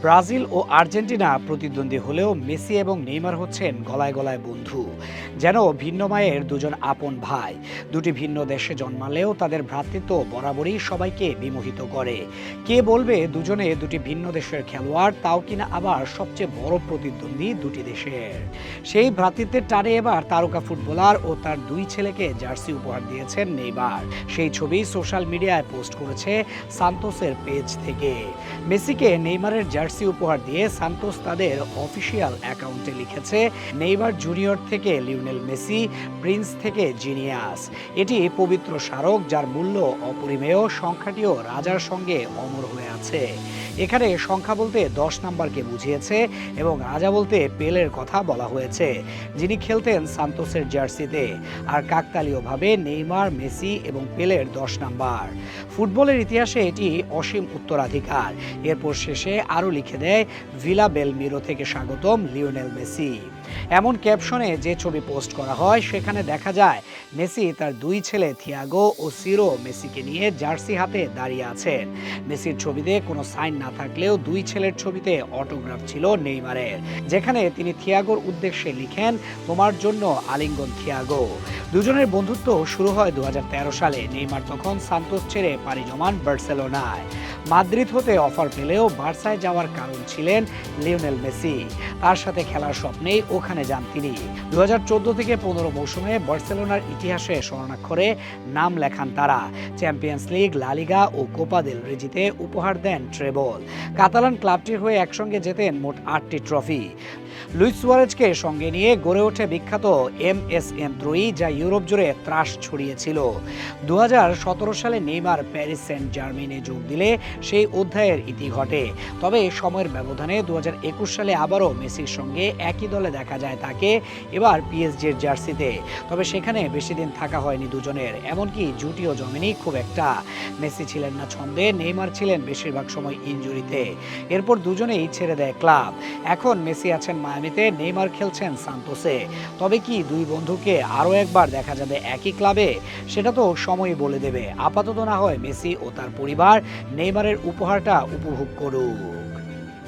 Brazil ও Argentina প্রতিদ্বন্দ্বী হলেও Messi এবং নেইমার হচ্ছেন গলায় গলায় বন্ধু। যেন ভিন্ন মায়ের দুজন আপন ভাই। দুটি ভিন্ন দেশে জন্মালেও তাদের ভ্রাতৃত্ব বরাবরই সবাইকে বিমোহিত করে। কে বলবে দুজনে দুটি ভিন্ন দেশের খেলোয়াড়, তাও কিনা আবার সবচেয়ে বড় প্রতিদ্বন্দ্বী দুটি দেশের। সেই ভ্রাতৃত্বের টানে এবার তারকা ফুটবলার ও তার দুই ছেলেকে জার্সি উপহার দিয়েছেন নেইমার। সেই ছবি সোশ্যাল মিডিয়ায় পোস্ট করেছে সান্তোসের পেজ থেকে। মেসিকে নেইমারের জার্সি উপহার দিয়ে সান্তোস তাদের অফিসিয়াল অ্যাকাউন্টে লিখেছে, নেইমার জুনিয়র থেকে লিওনেল মেসি, প্রিন্স থেকে জিনিয়াস। এটি পবিত্র স্মারক যার মূল্য অপরিমেয়, সংখ্যাটিও রাজার সঙ্গে অমর হয়ে আছে। এখানে সংখ্যা বলতে 10 নাম্বারকে বুঝিয়েছে এবং রাজা বলতে পেলের কথা বলা হয়েছে, যিনি খেলতেন সান্তোসের জার্সিতে। আর কাকতালীয়ভাবে নেইমার, মেসি এবং পেলের 10 নাম্বার। ফুটবলের ইতিহাসে এটি অসীম উত্তরাধিকার। এরপর শেষে আরও লিখে দেয়, ভিলা বেলমিরো থেকে স্বাগতম লিওনেল মেসি। এমন ক্যাপশনে যে ছবি পোস্ট করা হয় সেখানে দেখা যায় মেসি তার দুই ছেলে থিয়াগো ও সিরো মেসিকে নিয়ে জার্সি হাতে দাঁড়িয়ে আছেন। মেসির ছবিতে কোনো সাইন না থাকলেও দুই ছেলের ছবিতে অটোগ্রাফ ছিল নেইমারের, যেখানে তিনি থিয়াগোর উদ্দেশ্যে লিখেন, তোমার জন্য আলিঙ্গন থিয়াগো। দুজনের বন্ধুত্ব শুরু হয় 2013 সালে। নেইমার তখন সান্তোস ছেড়ে পাড়ি জমান বার্সেলোনায়। মাদ্রিদ হতে অফার পেলেও বার্সায় যাওয়ার কারণ ছিলেন লিওনেল মেসি। তার সাথে খেলার স্বপ্নেই ওখানে যান তিনি। 2014 থেকে 15 মৌসুমে বার্সেলোনার ইতিহাসে স্বর্ণাক্ষরে নাম লেখান তারা। চ্যাম্পিয়ন্স লিগ, লা লিগা ও কোপা দেল রে জিতে উপহার দেন ট্রেবল। কাতালান ক্লাবটির হয়ে একসঙ্গে জেতেন মোট 8টি ট্রফি। লুইস সুয়ারেজকে সঙ্গে নিয়ে গড়ে ওঠে বিখ্যাত MSN ত্রয়ী, যা ইউরোপ জুড়ে ত্রাস ছড়িয়েছিল। 2017 সালে নেইমার প্যারিস সেন্ট জার্মেইনে যোগ দিলে সেই অধ্যায়ের ইতি ঘটে। তবে সময়ের ব্যবধানে 2021 সালে আবারও মেসির সঙ্গে একই দলে দেখা যায় তাকে, এবার পিএসজির জার্সিতে। তবে সেখানে বেশি দিন থাকা হয়নি দুজনের, এমনকি জুটিও জমেনি খুব একটা। মেসি ছিলেন না ছন্দে, নেইমার ছিলেন বেশিরভাগ সময় ইনজুরিতে। এরপর দুজনেই ছেড়ে দেয় ক্লাব। এখন মেসি আছেন মায়ামিতে, নেইমার খেলছেন সান্তোসে। তবে কি দুই বন্ধুকে আরও একবার দেখা যাবে একই ক্লাবে? সেটা তো সময়ই বলে দেবে। আপাতত না হয় মেসি ও তার পরিবার নেইমারের উপহারটা উপভোগ করুক।